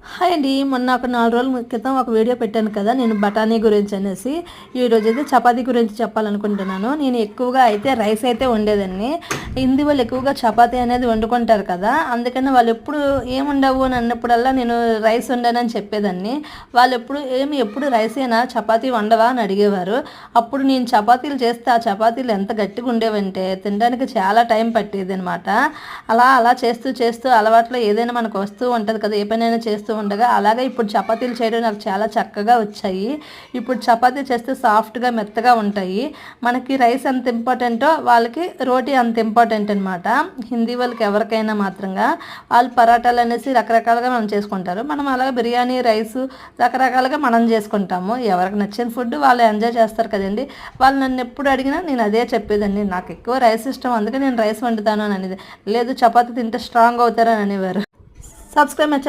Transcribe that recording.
Hi అండి. మొన్న ఒక 4 రోజుల క్రితం ఒక వీడియో పెట్టాను కదా, నేను బఠానీ గురించి అనేసి. ఈరోజైతే చపాతీ గురించి చెప్పాలనుకుంటున్నాను. నేను ఎక్కువగా అయితే రైస్ అయితే వండేదాన్ని. హిందీ వాళ్ళు ఎక్కువగా చపాతీ అనేది వండుకుంటారు కదా, అందుకని వాళ్ళు ఎప్పుడు ఏముండవు అని అన్నప్పుడల్లా నేను రైస్ వండానని చెప్పేదాన్ని. వాళ్ళు ఎప్పుడు రైసేనా, చపాతీ వండవా అని అడిగేవారు. అప్పుడు నేను చపాతీలు చేస్తే ఆ చపాతీలు ఎంత గట్టిగా ఉండేవంటే తినడానికి చాలా టైం పట్టేది అనమాట. అలా చేస్తూ చేస్తూ అలవాట్లో ఏదైనా మనకు వస్తూ ఉంటుంది కదా, ఏ పనైనా చేస్తూ ఉండగా అలాగే ఇప్పుడు చపాతీలు చేయడం నాకు చాలా చక్కగా వచ్చాయి. ఇప్పుడు చపాతీ చేస్తే సాఫ్ట్గా మెత్తగా ఉంటాయి. మనకి రైస్ ఎంత ఇంపార్టెంటో వాళ్ళకి రోటీ అంత ఇంపార్టెంట్ అనమాట. హిందీ వాళ్ళకి ఎవరికైనా మాత్రంగా వాళ్ళు పరాటాలు అనేసి రకరకాలుగా మనం చేసుకుంటారు. మనం అలాగే బిర్యానీ రైస్ రకరకాలుగా మనం చేసుకుంటాము. ఎవరికి నచ్చిన ఫుడ్ వాళ్ళు ఎంజాయ్ చేస్తారు కదండి. వాళ్ళు నన్ను ఎప్పుడు అడిగినా నేను అదే చెప్పేదాన్ని, నాకు ఎక్కువ రైస్ ఇష్టం అందుకే నేను రైస్ వండుతాను అని అనేది. లేదు చపాతీ తింటే స్ట్రాంగ్ అవుతారని అనేవారు. సబ్స్క్రైబ్